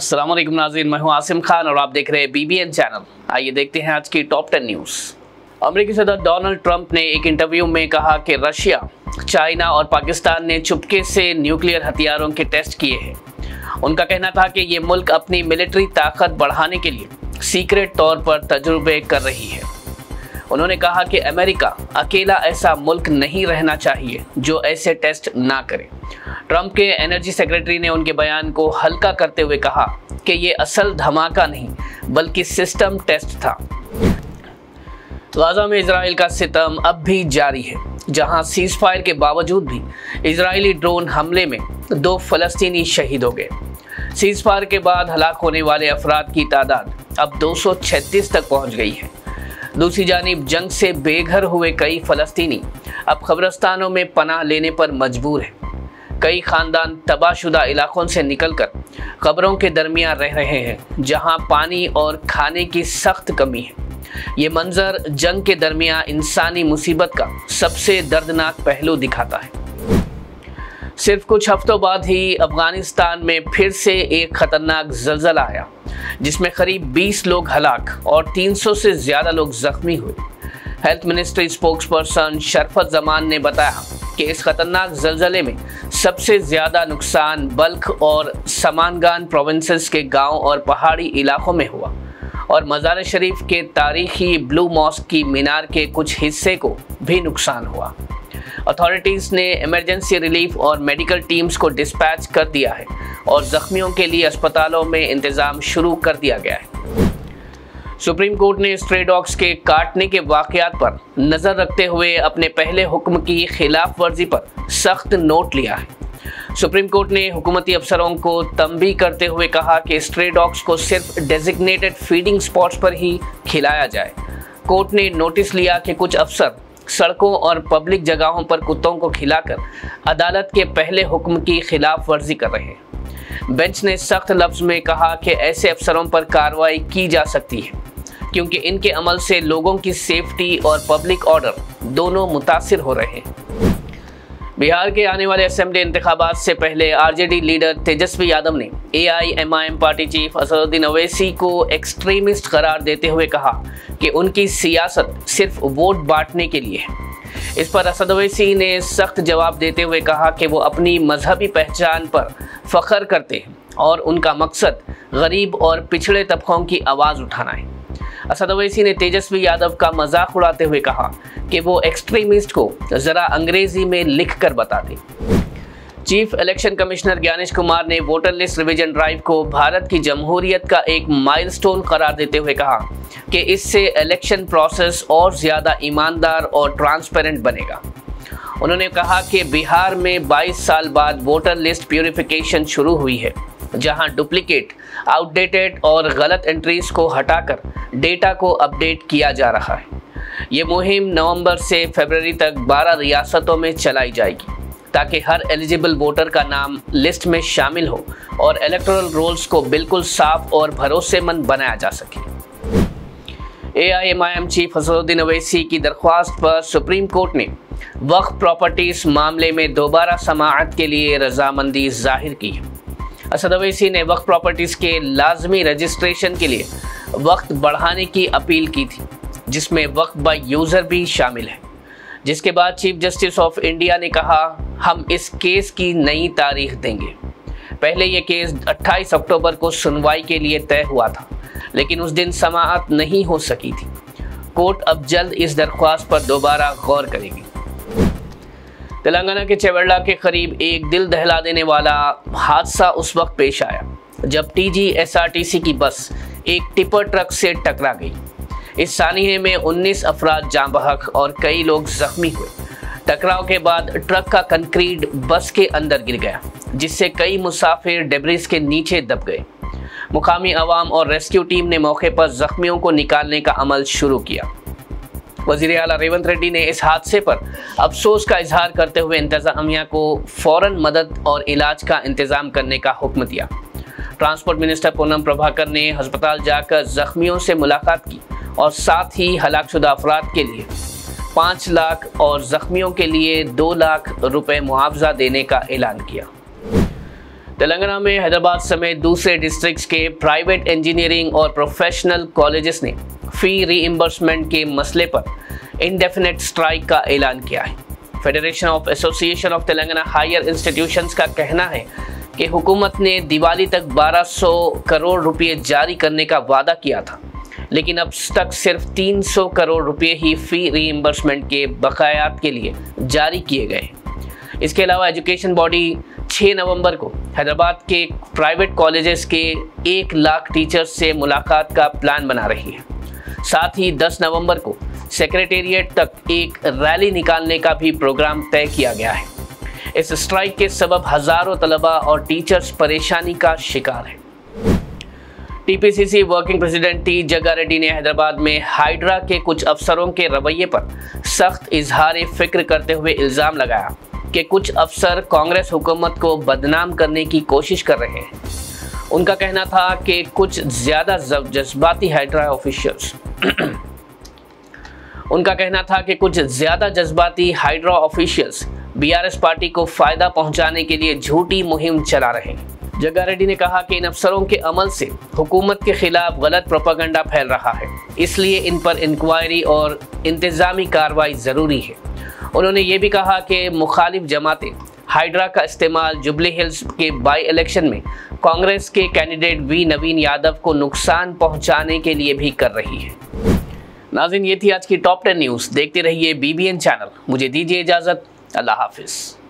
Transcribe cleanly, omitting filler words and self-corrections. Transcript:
अस्सलाम वालेकुम नाज़रीन, मैं हूं आसिम खान और आप देख रहे हैं BBN चैनल। आइए देखते हैं आज की टॉप 10 न्यूज़। अमेरिकी सदर डोनाल्ड ट्रंप ने एक इंटरव्यू में कहा कि रशिया, चाइना और पाकिस्तान ने चुपके से न्यूक्लियर हथियारों के टेस्ट किए हैं। उनका कहना था कि ये मुल्क अपनी मिलिट्री ताकत बढ़ाने के लिए सीक्रेट तौर पर तजुर्बे कर रही है। उन्होंने कहा कि अमेरिका अकेला ऐसा मुल्क नहीं रहना चाहिए जो ऐसे टेस्ट ना करे। ट्रंप के एनर्जी सेक्रेटरी ने उनके बयान को हल्का करते हुए कहा कि ये असल धमाका नहीं बल्कि सिस्टम टेस्ट था। गाजा में इजराइल का सितम अब भी जारी है, जहां सीज फायर के बावजूद भी इजरायली ड्रोन हमले में 2 फलस्तीनी शहीद हो गए। सीज फायर के बाद हलाक होने वाले अफराद की तादाद अब 236 तक पहुंच गई है। दूसरी जानिब जंग से बेघर हुए कई फलस्तीनी अब कब्रिस्तानों में पनाह लेने पर मजबूर हैं। कई खानदान तबाहशुदा इलाकों से निकलकर कब्रों के दरमियान रह रहे हैं, जहां पानी और खाने की सख्त कमी है। ये मंजर जंग के दरमियान इंसानी मुसीबत का सबसे दर्दनाक पहलू दिखाता है। सिर्फ कुछ हफ्तों बाद ही अफगानिस्तान में फिर से एक खतरनाक ज़लज़ला आया, जिसमें करीब 20 लोग हलाक और 300 से ज़्यादा लोग जख्मी हुए। हेल्थ मिनिस्ट्री स्पोक्सपर्सन शरफत जमान ने बताया कि इस खतरनाक ज़लज़ले में सबसे ज़्यादा नुकसान बल्ख और समानगान प्रोविंसेस के गांव और पहाड़ी इलाकों में हुआ और मज़ार शरीफ के तारीखी ब्लू मॉस्क की मीनार के कुछ हिस्से को भी नुकसान हुआ। अथॉरिटीज़ ने इमरजेंसी रिलीफ और मेडिकल टीम्स को डिस्पैच कर दिया है और जख्मियों के लिए अस्पतालों में इंतज़ाम शुरू कर दिया गया है। सुप्रीम कोर्ट ने स्ट्रे डॉग्स के काटने के वाक़यात पर नज़र रखते हुए अपने पहले हुक्म की खिलाफ वर्जी पर सख्त नोट लिया है। सुप्रीम कोर्ट ने हुकूमती अफसरों को तंबीह करते हुए कहा कि स्ट्रे डॉग्स को सिर्फ डेजिग्नेटेड फीडिंग स्पॉट्स पर ही खिलाया जाए। कोर्ट ने नोटिस लिया कि कुछ अफसर सड़कों और पब्लिक जगहों पर कुत्तों को खिलाकर अदालत के पहले हुक्म की खिलाफ वर्जी कर रहे हैं। बेंच ने सख्त लफ्ज़ में कहा कि ऐसे अफसरों पर कार्रवाई की जा सकती है क्योंकि इनके अमल से लोगों की सेफ्टी और पब्लिक ऑर्डर दोनों मुतासिर हो रहे हैं। बिहार के आने वाले असेंबली इंतखाबात से पहले आरजेडी लीडर तेजस्वी यादव ने AIMIM party chief Asaduddin Owaisi को एक्सट्रीमिस्ट करार देते हुए कहा कि उनकी सियासत सिर्फ वोट बांटने के लिए है। इस पर असद ओवैसी ने सख्त जवाब देते हुए कहा कि वो अपनी मजहबी पहचान पर फख्र करते हैं और उनका मकसद गरीब और पिछड़े तबकों की आवाज़ उठाना है। असद ओवैसी ने तेजस्वी यादव का मजाक उड़ाते हुए कहा कि वो एक्सट्रीमिस्ट को ज़रा अंग्रेजी में लिख कर बता दें। Chief election commissioner Gyanesh Kumar ने वोटर लिस्ट रिवीजन ड्राइव को भारत की जमहूरियत का एक माइलस्टोन करार देते हुए कहा कि इससे इलेक्शन प्रोसेस और ज़्यादा ईमानदार और ट्रांसपेरेंट बनेगा। उन्होंने कहा कि बिहार में 22 साल बाद वोटर लिस्ट प्यूरिफिकेशन शुरू हुई है, जहां डुप्लीकेट, आउटडेटेड और गलत एंट्रीज को हटाकर डेटा को अपडेट किया जा रहा है। ये मुहिम नवंबर से फरवरी तक 12 रियासतों में चलाई जाएगी ताकि हर एलिजिबल वोटर का नाम लिस्ट में शामिल हो और इलेक्टोरल रोल्स को बिल्कुल साफ और भरोसेमंद बनाया जा सके। AIMIM चीफ असदुद्दीन ओवैसी की दरख्वास्त पर सुप्रीम कोर्ट ने वक्फ प्रॉपर्टीज मामले में दोबारा समाअत के लिए रजामंदी जाहिर की है। असद ओवैसी ने वक्फ प्रॉपर्टीज़ के लाजमी रजिस्ट्रेशन के लिए वक्त बढ़ाने की अपील की थी, जिसमें वक्फ बाय यूज़र भी शामिल है, जिसके बाद चीफ जस्टिस ऑफ इंडिया ने कहा हम इस केस की नई तारीख देंगे। पहले ये केस 28 अक्टूबर को सुनवाई के लिए तय हुआ था, लेकिन उस दिन समाअत नहीं हो सकी थी। कोर्ट अब जल्द इस दरख्वास्त पर दोबारा गौर करेगी। तेलंगाना के चेवल्ला के करीब एक दिल दहला देने वाला हादसा उस वक्त पेश आया जब TGSRTC की बस एक टिपर ट्रक से टकरा गई। इस सानिये में 19 अफराद जाँ बहक और कई लोग जख्मी हुए। टकराव के बाद ट्रक का कंक्रीट बस के अंदर गिर गया, जिससे कई मुसाफिर डेब्रिस के नीचे दब गए। मुकामी अवाम और रेस्क्यू टीम ने मौके पर जख्मियों को निकालने का अमल शुरू किया। वज़ीर आला रेवंत रेड्डी ने इस हादसे पर अफसोस का इजहार करते हुए इंतज़ामिया को फ़ौरन मदद और इलाज का इंतज़ाम करने का हुक्म दिया। ट्रांसपोर्ट मिनिस्टर पूनम प्रभाकर ने अस्पताल जाकर जख्मियों से मुलाकात की और साथ ही हलाकशुदा अफराद के लिए 5 लाख और जख्मियों के लिए 2 लाख रुपए मुआवजा देने का ऐलान किया। तेलंगाना में हैदराबाद समेत दूसरे डिस्ट्रिक्ट्स के प्राइवेट इंजीनियरिंग और प्रोफेशनल कॉलेजेस ने फी रीइंबर्समेंट के मसले पर इंडेफिनेट स्ट्राइक का ऐलान किया है। Federation of association of Telangana higher institutions का कहना है कि हुकूमत ने दिवाली तक 1200 करोड़ रुपए जारी करने का वादा किया था, लेकिन अब तक सिर्फ 300 करोड़ रुपए ही फी रीइंबर्समेंट के बकायात के लिए जारी किए गए। इसके अलावा एजुकेशन बॉडी 6 नवंबर को हैदराबाद के प्राइवेट कॉलेजेस के 1 लाख टीचर्स से मुलाकात का प्लान बना रही है। साथ ही 10 नवंबर को सेक्रेटेरिएट तक एक रैली निकालने का भी प्रोग्राम तय किया गया है। इस स्ट्राइक के सबब हजारों तलबा और टीचर्स परेशानी का शिकार हैं। टीपीसीसी वर्किंग प्रेसिडेंट टी जग्गारेड्डी ने हैदराबाद में हाइड्रा के कुछ अफसरों के रवैये पर सख्त इजहार फिक्र करते हुए इल्ज़ाम लगाया कि कुछ अफसर कांग्रेस हुकूमत को बदनाम करने की कोशिश कर रहे हैं। उनका कहना था कि कुछ ज़्यादा जज्बाती हाइड्रा ऑफिशियल्स बीआरएस पार्टी को फायदा पहुंचाने के लिए झूठी मुहिम चला रहे हैं। जग्गारेड्डी ने कहा कि इन अफसरों के अमल से हुकूमत के खिलाफ गलत प्रोपेगेंडा फैल रहा है, इसलिए इन पर इंक्वायरी और इंतजामी कार्रवाई ज़रूरी है। उन्होंने ये भी कहा कि मुखालिफ जमातें हाइड्रा का इस्तेमाल जुबली हिल्स के बाई इलेक्शन में कांग्रेस के कैंडिडेट वी नवीन यादव को नुकसान पहुंचाने के लिए भी कर रही है। नाज़रीन, ये थी आज की टॉप 10 न्यूज़। देखते रहिए BBN चैनल। मुझे दीजिए इजाज़त। अल्लाह हाफिज़।